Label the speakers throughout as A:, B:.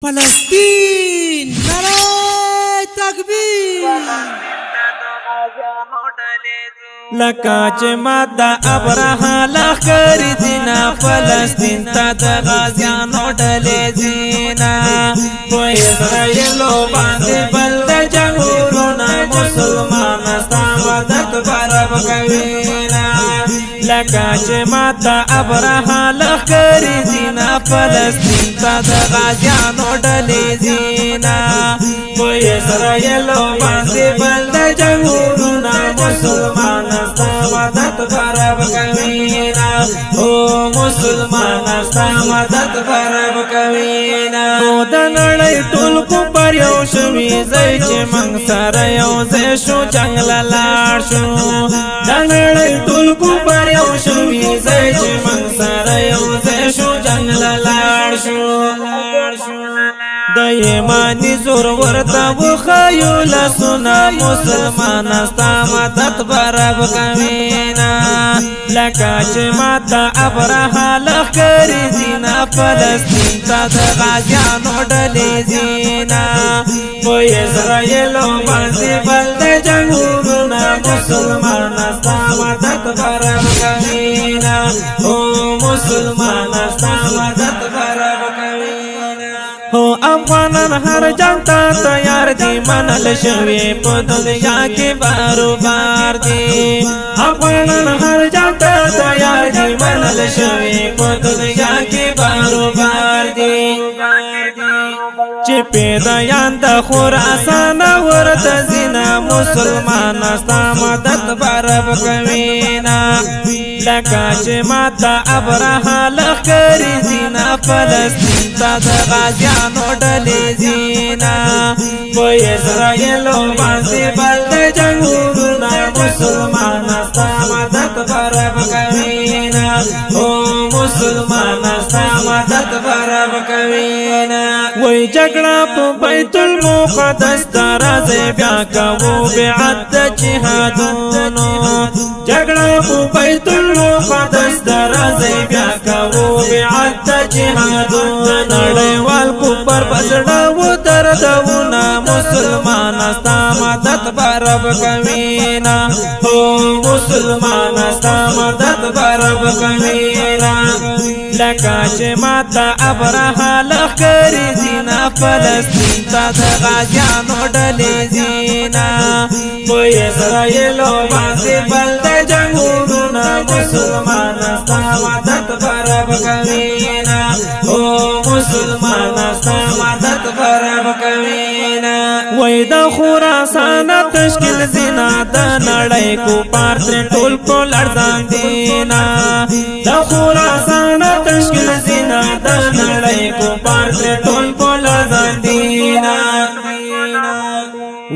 A: فلسطین نعرہ تکبیر
B: لکه چې ماده ابرها لخر دینا فلسطین ته د غازیانو ډلې زینا په اسرائیل باندې بل د جمهورونه مسلمان ستا مدد برب کوینا لکه چې ماده ابرها لخر دینا فلسطین ته د غازیانو ډلې زینا په اسرائیل باندې بل د جمهورونه مسلمان مدد برب کوینا او مسلمان ستا مدد برب کوینا او د نړۍ ټول کو پر یو شوي ځای چې موږ سره یو ځای شو جنګ لاړ شو د نړۍ ټول کو پر یو شوي ځای چې موږ سره یو ځای شو جنګ لاړ شو د ایمانی زور ورته وخایو لسونه مسلمان ستا مدد برب کوینا لکه چې ماته ابرها لخر دینا فلسطین ته د غازیانو ډلې زینا په اسرائیل باندې بل د جمهورونه مسلمان ستا مدد برب کوینا او مسلمان ستا مدد برب کوینا هو افغانان هر جنگ ته تیار دي منل شوي په دنیا کې باروبار دي افغانان هر جنگ ته تیار دي منل شوي په دنیا کې باروبار دي چې پیدایان د خراسان ورته زینا مسلمان ستا مدد برب کوینا لکه چې ماته ابرها لخر زینا فلسطین ته د غازیانو ډلې زینا په اسرائیل باندې بل د جمهورونه مسلمان ستا مدد برب کوینا او مسلمان ستا مدد برب کوینا وای جګړه په بیت المقدس درځي بیا کوو بیعت د جهادونو جګړه په بیت المقدس درځي بیا کوو بیعت د جهادونو نړیوال کوپر بسړه و دردونه مسلمان ستا مدد برب کوینا او مسلمان ستا مدد برب کوینا لکه چې ماته ابرها لخر دینا فلسطین ته د غازیانو ډلې زینا په اسرائیل باندې بل د جمهورونه مسلمان ستا مدد برب کوینا او مسلمان ستا مدد برب کوینا وای د خراسان تشکیل زینا د نړۍ کو پارتر ټول کو لړزان دینا د خراسان تشکیل زینا د نړۍ کو پارتر ټول کو لړزان دینا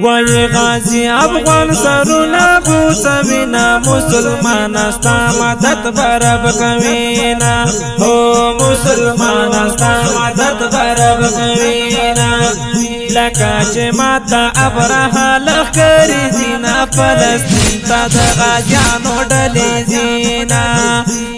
B: وای غازی افغان سرونه بوسوینا مسلمان ستا مدد برب کوینا او مسلمان ستا مدد برب کوینا لکه چې ماته ابرها لخر دینا فلسطین ته د غازیانو ډلې زینا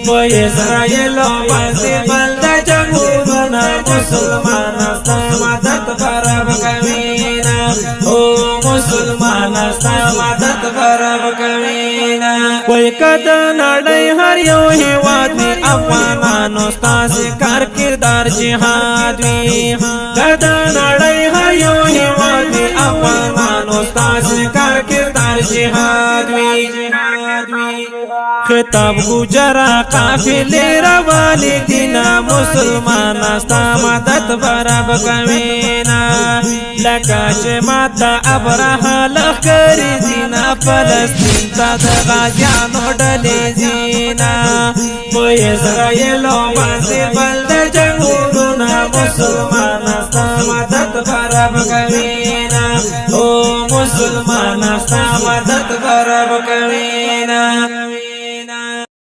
B: په اسرائیل باندې بل د جمهورونه مسلمان ستا مدد برب کوینا او مسلمان ستا مدد برب کوینا وای کده نړۍ هر یو هیواد وي افغانانو ستاسې کار کردار جهاد وي کده نړۍ هر یو هیواد وي افغانانو ستاسې کار کردار جهاد وي خطاب گجرا قافلې روانې دینا مسلمان ستا مدد برب کوینا لکه چې ماته ابرها لخر دینا فلسطین ته د غازیانو ډلې زینا په اسرائیل باندې بل د جمهورونه مسلمان ستا مدد برب کوینا او مسلمان